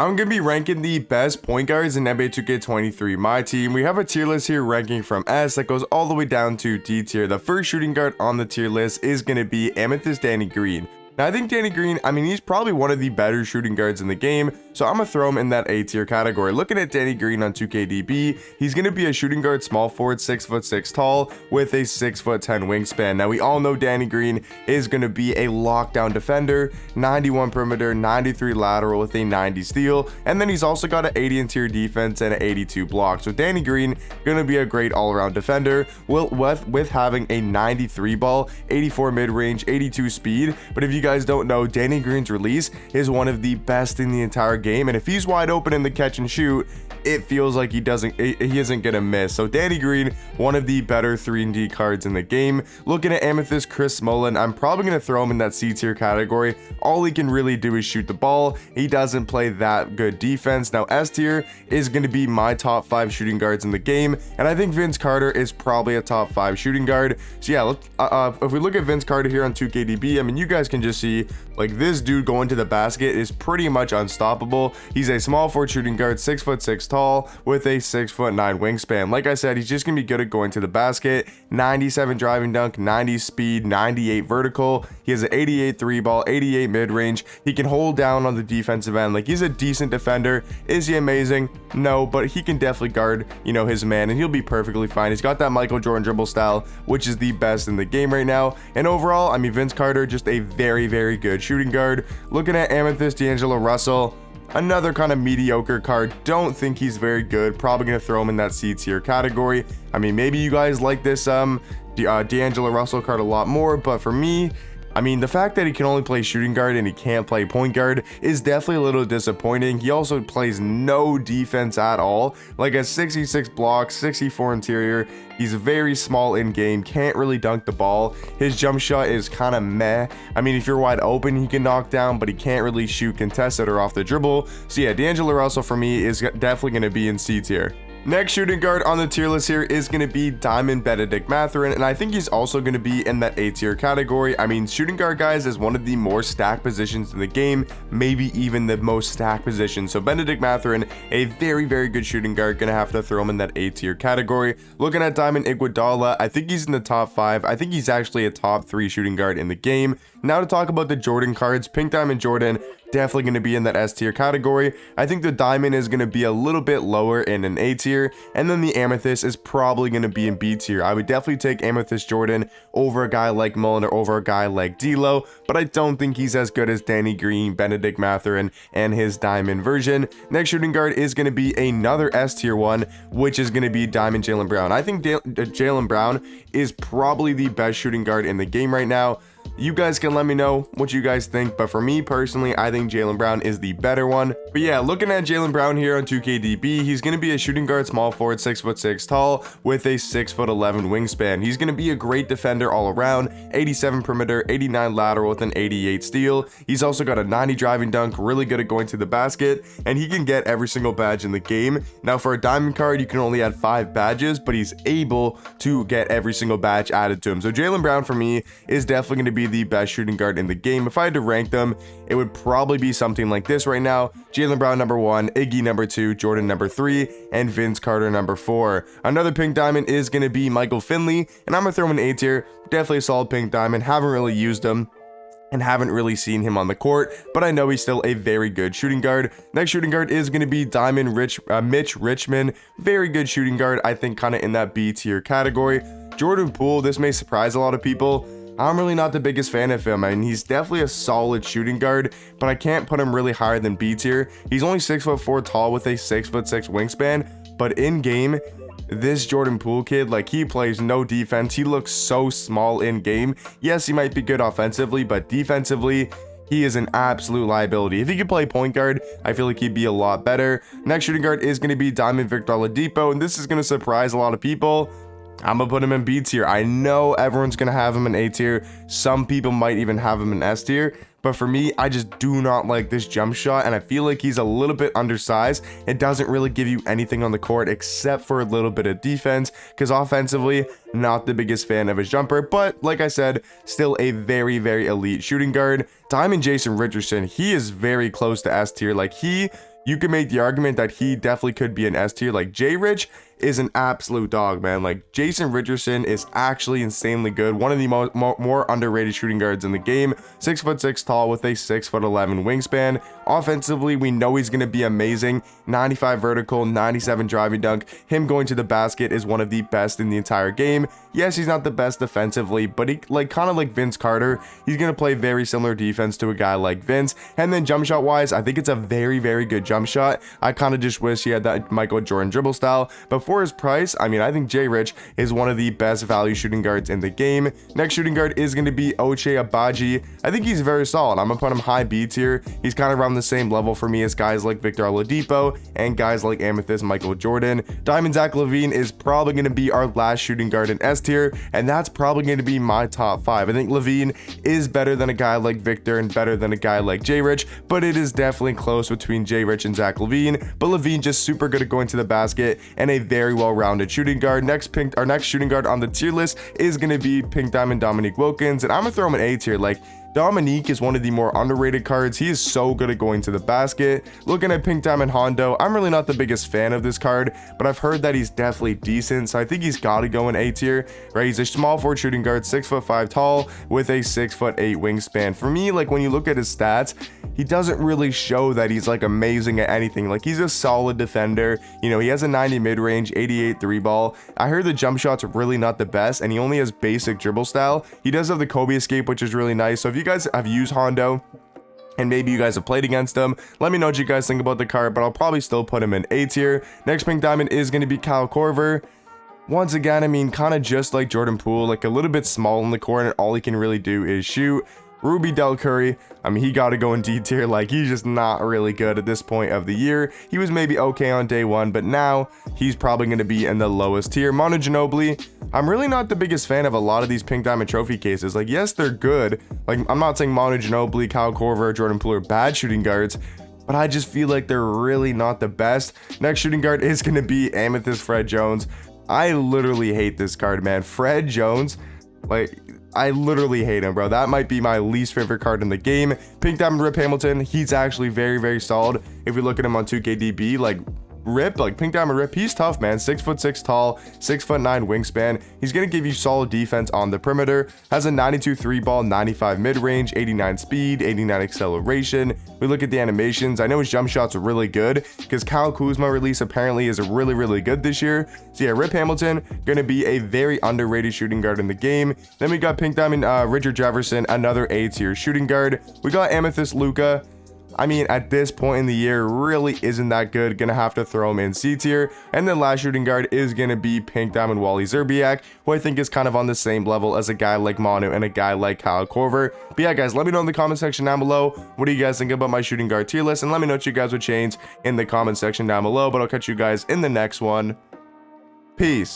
I'm going to be ranking the best point guards in NBA 2K23. My team, we have a tier list here ranking from S that goes all the way down to D tier. The first shooting guard on the tier list is going to be Amethyst Danny Green. Now, I think Danny Green, he's probably one of the better shooting guards in the game, so I'm going to throw him in that A tier category. Looking at Danny Green on 2KDB, he's going to be a shooting guard, small forward, 6'6" tall, with a 6'10" wingspan. Now, we all know Danny Green is going to be a lockdown defender, 91 perimeter, 93 lateral with a 90 steal, and then he's also got an 80 interior defense and an 82 block. So Danny Green, going to be a great all-around defender, with having a 93 ball, 84 mid-range, 82 speed. But if you guys don't know, Danny Green's release is one of the best in the entire game, and if he's wide open in the catch and shoot, it feels like he isn't gonna miss. So Danny Green, one of the better 3&D cards in the game. Looking at Amethyst Chris Mullin, I'm probably gonna throw him in that C tier category. All he can really do is shoot the ball. He doesn't play that good defense. Now S tier is gonna be my top 5 shooting guards in the game, and I think Vince Carter is probably a top 5 shooting guard. So yeah, if we look at Vince Carter here on 2KDB, you guys can just see, like, this dude going to the basket is pretty much unstoppable. He's a small forward shooting guard, 6'6" tall, with a 6'9" wingspan. Like I said, he's just gonna be good at going to the basket. 97 driving dunk, 90 speed, 98 vertical. He has an 88 3 ball, 88 mid-range. He can hold down on the defensive end. Like, he's a decent defender. Is he amazing? No, but he can definitely guard, his man, and he'll be perfectly fine. He's got that Michael Jordan dribble style, which is the best in the game right now. And overall, Vince Carter, just a very, very good shooting guard. Looking at Amethyst Deangelo Russell, another kind of mediocre card. Don't think he's very good. Probably gonna throw him in that C tier category. Maybe you guys like this Deangelo Russell card a lot more, but for me, the fact that he can only play shooting guard and he can't play point guard is definitely a little disappointing. He also plays no defense at all, like a 66 block, 64 interior. He's very small in game, can't really dunk the ball. His jump shot is kind of meh. If you're wide open, he can knock down, but he can't really shoot contested or off the dribble. So yeah, Deangelo Russell for me is definitely going to be in C tier. Next shooting guard on the tier list here is going to be Diamond Benedict Matheran, and I think he's also going to be in that A tier category. Shooting guard, guys, is one of the more stacked positions in the game, maybe even the most stacked position. So Benedict Matheran, a very, very good shooting guard, going to have to throw him in that A tier category. Looking at Diamond Iguodala, I think he's in the top 5. I think he's actually a top 3 shooting guard in the game. Now to talk about the Jordan cards, Pink Diamond Jordan, definitely going to be in that S tier category. I think the Diamond is going to be a little bit lower in an A tier, and then the Amethyst is probably going to be in B tier. I would definitely take Amethyst Jordan over a guy like Mull or over a guy like D'Lo, but I don't think he's as good as Danny Green, Benedict Matheran, and his Diamond version. Next shooting guard is going to be another S tier one, which is going to be Diamond Jalen Brown. I think Jalen Brown is probably the best shooting guard in the game right now. You guys can let me know what you guys think, but for me personally, I think Jalen Brown is the better one. But yeah, looking at Jalen Brown here on 2KDB, he's going to be a shooting guard, small forward, 6'6" tall, with a 6'11" wingspan. He's going to be a great defender all around, 87 perimeter, 89 lateral with an 88 steal. He's also got a 90 driving dunk, really good at going to the basket, and he can get every single badge in the game. Now for a diamond card, you can only add 5 badges, but he's able to get every single badge added to him. So Jalen Brown for me is definitely going to be the best shooting guard in the game. If I had to rank them, it would probably be something like this right now: Jalen Brown number 1, Iggy number 2, Jordan number 3, and Vince Carter number 4. Another pink diamond is going to be Michael Finley, and I'm going to throw him in A tier. Definitely a solid pink diamond. Haven't really used him and haven't really seen him on the court, but I know he's still a very good shooting guard. Next shooting guard is going to be Diamond Mitch Richmond. Very good shooting guard. I think kind of in that B tier category. Jordan Poole, this may surprise a lot of people. I'm really not the biggest fan of him. He's definitely a solid shooting guard, but I can't put him really higher than B tier. He's only 6'4" tall with a 6'6" wingspan, but in game, this Jordan Poole kid, he plays no defense. He looks so small in game. Yes, he might be good offensively, but defensively, he is an absolute liability. If he could play point guard, I feel like he'd be a lot better. Next shooting guard is going to be Diamond Victor Oladipo, and this is going to surprise a lot of people. I'm gonna put him in B tier. I know everyone's gonna have him in A tier. Some people might even have him in S tier, but for me, I just do not like this jump shot, and I feel like he's a little bit undersized. It doesn't really give you anything on the court except for a little bit of defense, because offensively, not the biggest fan of his jumper, but like I said, still a very, very elite shooting guard. Diamond Jason Richardson, he is very close to S tier. you can make the argument that he definitely could be an S tier. Like J-Rich is an absolute dog, man. Like Jason Richardson is actually insanely good. One of the more underrated shooting guards in the game. 6'6" tall with a 6'11" wingspan. Offensively, we know he's going to be amazing. 95 vertical, 97 driving dunk. Him going to the basket is one of the best in the entire game. Yes, he's not the best defensively, but he kind of like Vince Carter. He's going to play very similar defense to a guy like Vince. And then jump shot wise, I think it's a very, very good jump shot. I kind of just wish he had that Michael Jordan dribble style. But for his price, I mean, I think J-Rich is one of the best value shooting guards in the game. Next shooting guard is going to be Ochai Agbaji. I think he's very solid. I'm going to put him high B tier. He's kind of around the same level for me as guys like Victor Oladipo and guys like Amethyst, Michael Jordan. Diamond Zach Levine is probably going to be our last shooting guard in S tier, and that's probably going to be my top 5. I think Levine is better than a guy like Victor and better than a guy like J-Rich, but it is definitely close between J-Rich and Zach Levine. But Levine just super good at going to the basket and a very well-rounded shooting guard. Our next shooting guard on the tier list is going to be Pink Diamond Dominique Wilkins, and I'm going to throw him in A tier. Like, Dominique is one of the more underrated cards. He is so good at going to the basket. Looking at Pink Diamond Hondo, I'm really not the biggest fan of this card, but I've heard that he's definitely decent, so I think he's got to go in A tier, right? He's a small forward shooting guard, 6'5" tall with a 6'8" wingspan. For me, like when you look at his stats, he doesn't really show that he's like amazing at anything. Like he's a solid defender. You know, he has a 90 mid-range, 88 3-ball. I heard the jump shot's really not the best, and he only has basic dribble style. He does have the Kobe escape, which is really nice. So if you guys have used Hondo and maybe you guys have played against him, let me know what you guys think about the card, but I'll probably still put him in A tier. Next Pink Diamond is going to be Kyle Korver. Once again, I mean, kind of just like Jordan Poole, like a little bit small in the corner. All he can really do is shoot. Ruby Del Curry, I mean, he got to go in D tier. Like, he's just not really good at this point of the year. He was maybe okay on day one, but now he's probably going to be in the lowest tier. Manu Ginobili, I'm really not the biggest fan of a lot of these Pink Diamond Trophy cases. Like, yes, they're good. Like, I'm not saying Manu Ginobili, Kyle Korver, Jordan Poole are bad shooting guards, but I just feel like they're really not the best. Next shooting guard is going to be Amethyst Fred Jones. I literally hate this card, man. Fred Jones, like, I literally hate him, bro. That might be my least favorite card in the game. Pink Diamond Rip Hamilton, he's actually very, very solid. If you look at him on 2KDB, like Rip, like Pink Diamond Rip, he's tough, man. 6'6" tall, 6'9" wingspan. He's gonna give you solid defense on the perimeter. Has a 92 3-ball, 95 mid-range, 89 speed, 89 acceleration. We look at the animations. I know his jump shot's really good because Kyle Kuzma release apparently is really, really good this year. So yeah, Rip Hamilton gonna be a very underrated shooting guard in the game. Then we got Pink Diamond Richard Jefferson, another A tier shooting guard. We got Amethyst Luka. I mean, at this point in the year, really isn't that good. Gonna have to throw him in C tier. And then last shooting guard is gonna be Pink Diamond Wally Zerbiak, who I think is kind of on the same level as a guy like Manu and a guy like Kyle Korver. But yeah, guys, let me know in the comment section down below, what do you guys think about my shooting guard tier list? And let me know what you guys would change in the comment section down below. But I'll catch you guys in the next one. Peace.